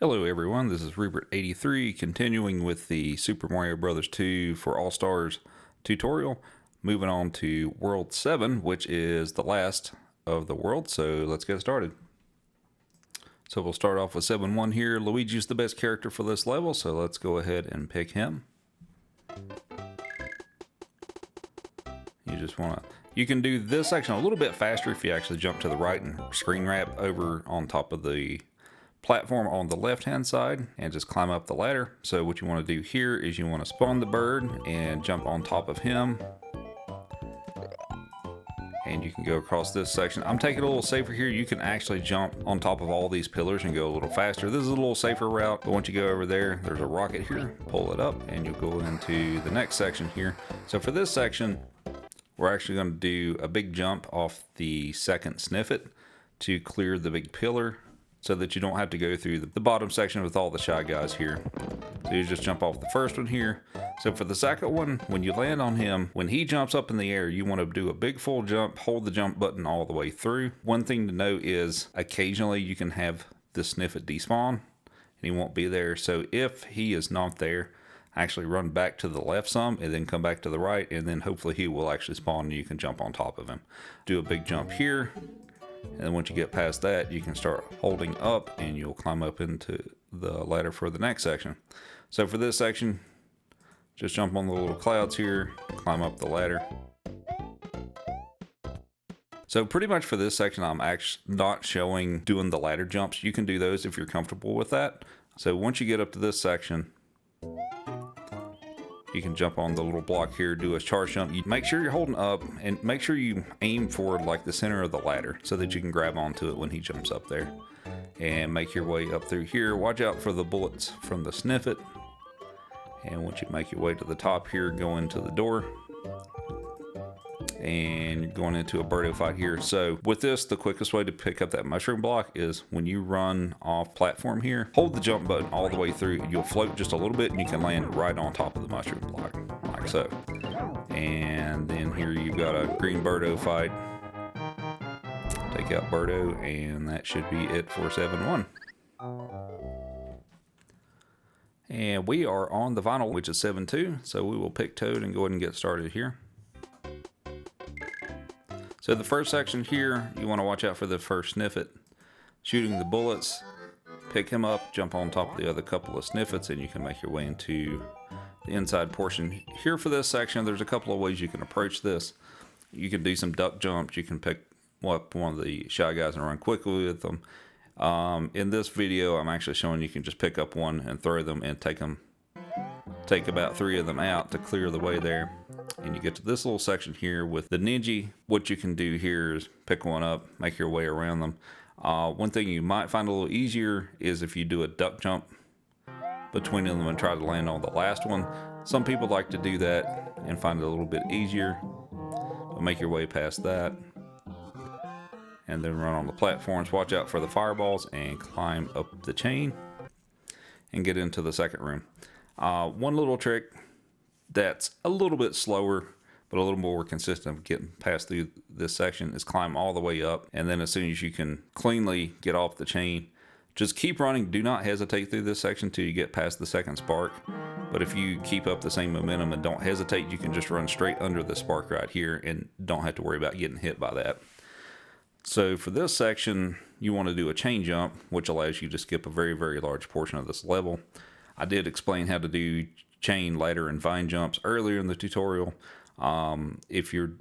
Hello everyone, this is Rupert83 continuing with the Super Mario Bros. 2 for All-Stars tutorial. Moving on to World 7, which is the last of the world, so let's get started. So we'll start off with 7-1 here. Luigi's the best character for this level, so let's go ahead and pick him. You can do this section a little bit faster if you actually jump to the right and screen wrap over on top of the platform on the left hand side and just climb up the ladder. So what you want to do here is you want to spawn the bird and jump on top of him, and you can go across this section. I'm taking a little safer here. You can actually jump on top of all these pillars and go a little faster. This is a little safer route, but once you go over there, there's a rocket here. Pull it up and you'll go into the next section here. So for this section, we're actually going to do a big jump off the second sniffet to clear the big pillar, so that you don't have to go through the bottom section with all the shy guys here. So you just jump off the first one here. So for the second one, when you land on him, when he jumps up in the air, you want to do a big full jump, hold the jump button all the way through. One thing to note is occasionally you can have the sniffet despawn and he won't be there. So if he is not there, actually run back to the left some and then come back to the right, and then hopefully he will actually spawn and you can jump on top of him. Do a big jump here. And then once you get past that, you can start holding up and you'll climb up into the ladder for the next section. So for this section, just jump on the little clouds here, climb up the ladder. So pretty much for this section, I'm actually not showing doing the ladder jumps. You can do those if you're comfortable with that. So once you get up to this section, you can jump on the little block here, do a charge jump. You make sure you're holding up and make sure you aim for like the center of the ladder so that you can grab onto it when he jumps up there. And make your way up through here. Watch out for the bullets from the sniffet. And once you make your way to the top here, go into the door. And you're going into a birdo fight here. So with this, the quickest way to pick up that mushroom block is when you run off platform here, hold the jump button all the way through. You'll float just a little bit and you can land right on top of the mushroom block, like so. And then here you've got a green birdo fight. Take out birdo, and that should be it for 7-1. And we are on the final, which is 7-2. So we will pick Toad and go ahead and get started here. So the first section here, you want to watch out for the first sniffet. Shooting the bullets, pick him up, jump on top of the other couple of sniffets, and you can make your way into the inside portion. Here for this section, there's a couple of ways you can approach this. You can do some duck jumps. You can pick up one of the shy guys and run quickly with them. In this video, I'm actually showing you can just pick up one and throw them and take about 3 of them out to clear the way there. And you get to this little section here with the ninja. What you can do here is pick one up, make your way around them. One thing you might find a little easier is if you do a duck jump between them and try to land on the last one. Some people like to do that and find it a little bit easier. But make your way past that and then run on the platforms. Watch out for the fireballs and climb up the chain and get into the second room. One little trick that's a little bit slower but a little more consistent of getting past through this section is climb all the way up, and then as soon as you can cleanly get off the chain, just keep running. Do not hesitate through this section till you get past the second spark. But if you keep up the same momentum and don't hesitate, you can just run straight under the spark right here and don't have to worry about getting hit by that. So for this section, you want to do a chain jump, which allows you to skip a very, very large portion of this level. I did explain how to do chain, ladder, and vine jumps earlier in the tutorial. If you're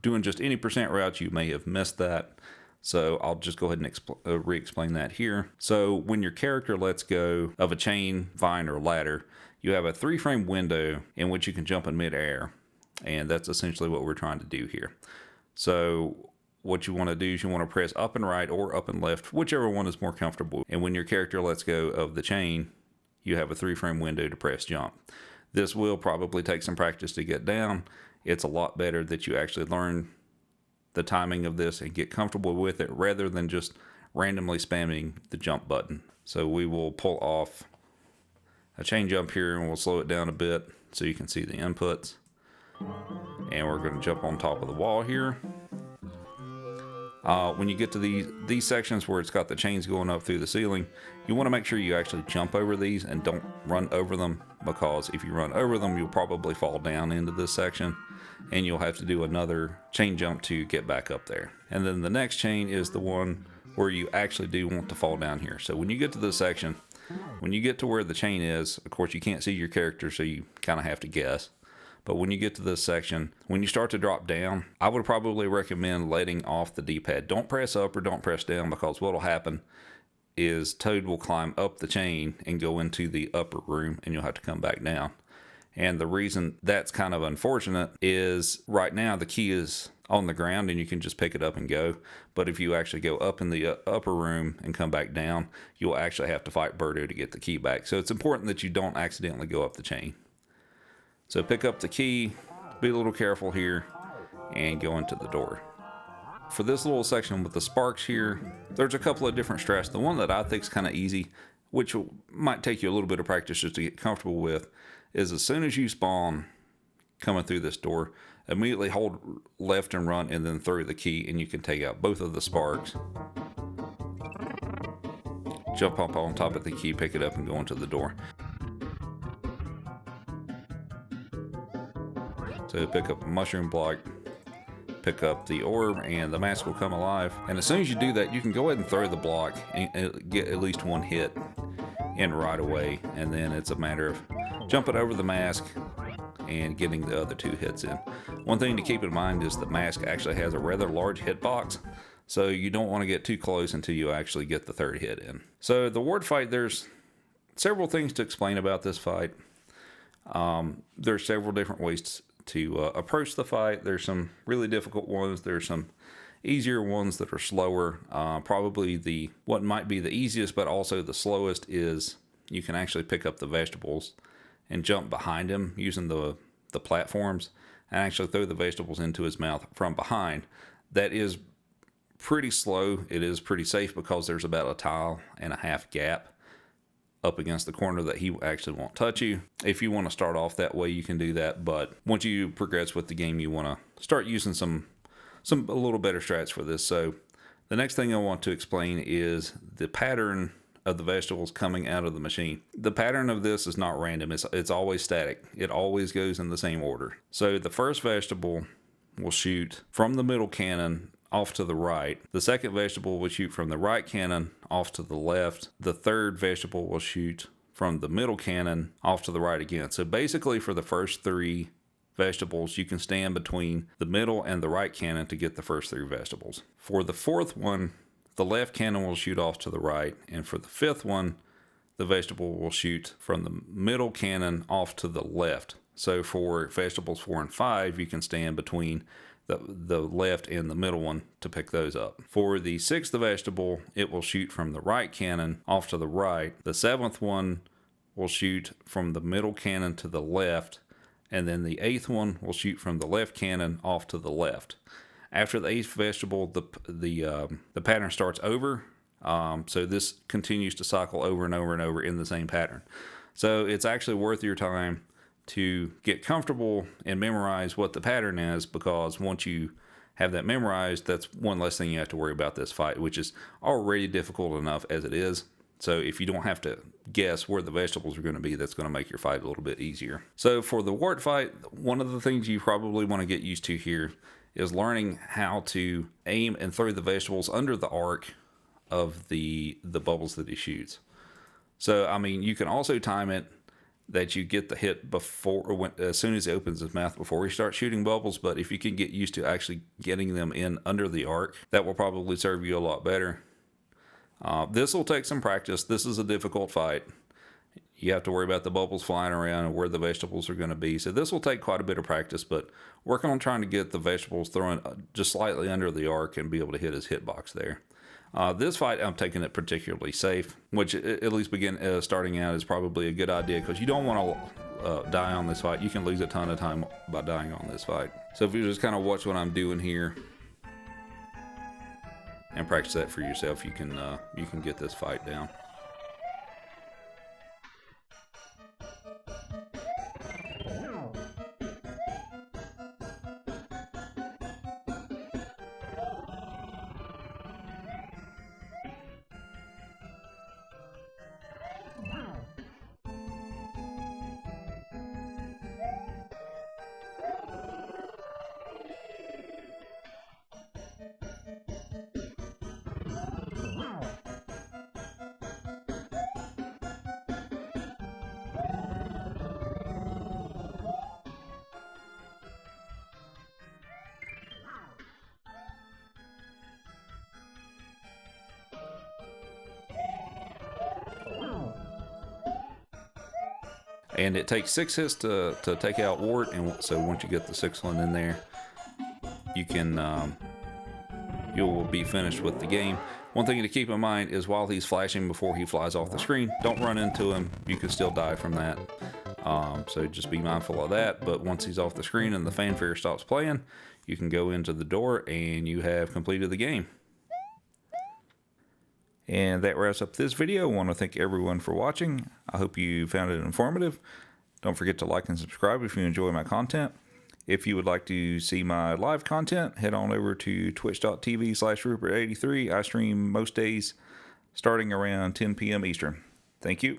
doing just any percent routes, you may have missed that. So I'll just go ahead and re-explain that here. So when your character lets go of a chain, vine, or ladder, you have a 3-frame window in which you can jump in midair. And that's essentially what we're trying to do here. So what you want to do is you want to press up and right or up and left, whichever one is more comfortable. And when your character lets go of the chain, you have a 3-frame window to press jump. This will probably take some practice to get down. It's a lot better that you actually learn the timing of this and get comfortable with it rather than just randomly spamming the jump button. So we will pull off a chain jump here and we'll slow it down a bit so you can see the inputs. And we're going to jump on top of the wall here. When you get to these sections where it's got the chains going up through the ceiling, you want to make sure you actually jump over these and don't run over them, because if you run over them, you'll probably fall down into this section and you'll have to do another chain jump to get back up there. And then the next chain is the one where you actually do want to fall down here. So when you get to this section, when you get to where the chain is, of course you can't see your character, so you kind of have to guess. But when you get to this section, when you start to drop down, I would probably recommend letting off the D-pad. Don't press up or don't press down, because what will happen is Toad will climb up the chain and go into the upper room and you'll have to come back down. And the reason that's kind of unfortunate is right now the key is on the ground and you can just pick it up and go. But if you actually go up in the upper room and come back down, you'll actually have to fight Birdo to get the key back. So it's important that you don't accidentally go up the chain. So pick up the key, be a little careful here, and go into the door. For this little section with the sparks here, there's a couple of different strats. The one that I think is kind of easy, which might take you a little bit of practice just to get comfortable with, is as soon as you spawn coming through this door, immediately hold left and run and then throw the key, and you can take out both of the sparks. Jump up on top of the key, pick it up, and go into the door. So pick up a mushroom block, pick up the orb, and the mask will come alive. And as soon as you do that, you can go ahead and throw the block and get at least one hit in right away. And then it's a matter of jumping over the mask and getting the other two hits in. One thing to keep in mind is the mask actually has a rather large hitbox, so you don't want to get too close until you actually get the third hit in. So the ward fight, there's several things to explain about this fight. There's several different ways to approach the fight. There's some really difficult ones. There's some easier ones that are slower. Probably what might be the easiest but also the slowest is you can actually pick up the vegetables and jump behind him using the platforms and actually throw the vegetables into his mouth from behind. That is pretty slow. It is pretty safe because there's about a tile and a half gap up against the corner that he actually won't touch you. If you want to start off that way, you can do that, but once you progress with the game, you want to start using a little better strats for this. So the next thing I want to explain is the pattern of the vegetables coming out of the machine. The pattern of this is not random. It's always static. It always goes in the same order. So the first vegetable will shoot from the middle cannon off to the right. The second vegetable will shoot from the right cannon off to the left. The third vegetable will shoot from the middle cannon off to the right again. So basically for the first three vegetables, you can stand between the middle and the right cannon to get the first three vegetables. For the fourth one, the left cannon will shoot off to the right. And for the fifth one, the vegetable will shoot from the middle cannon off to the left. So for vegetables 4 and 5, you can stand between the left and the middle one to pick those up. For the sixth vegetable, it will shoot from the right cannon off to the right. The seventh one will shoot from the middle cannon to the left, and then the eighth one will shoot from the left cannon off to the left. After the eighth vegetable, the pattern starts over. So this continues to cycle over and over and over in the same pattern. So it's actually worth your time to get comfortable and memorize what the pattern is, because once you have that memorized, that's one less thing you have to worry about this fight, which is already difficult enough as it is. So if you don't have to guess where the vegetables are going to be, that's going to make your fight a little bit easier. So for the wart fight, one of the things you probably want to get used to here is learning how to aim and throw the vegetables under the arc of the bubbles that he shoots. So, I mean, you can also time it that you get the hit as soon as he opens his mouth before he starts shooting bubbles. But if you can get used to actually getting them in under the arc, that will probably serve you a lot better. This will take some practice. This is a difficult fight. You have to worry about the bubbles flying around and where the vegetables are going to be. So this will take quite a bit of practice, but working on trying to get the vegetables thrown just slightly under the arc and be able to hit his hitbox there. This fight, I'm taking it particularly safe, which at least starting out is probably a good idea, because you don't want to die on this fight. You can lose a ton of time by dying on this fight. So if you just kind of watch what I'm doing here and practice that for yourself, you can get this fight down. And it takes 6 hits to take out Wart, and so once you get the 6th one in there, you can you'll be finished with the game. One thing to keep in mind is while he's flashing before he flies off the screen, don't run into him. You can still die from that. So just be mindful of that. But once he's off the screen and the fanfare stops playing, you can go into the door and you have completed the game. And that wraps up this video. I want to thank everyone for watching. I hope you found it informative. Don't forget to like and subscribe if you enjoy my content. If you would like to see my live content, head on over to twitch.tv/Rupert83. I stream most days starting around 10 p.m. Eastern. Thank you.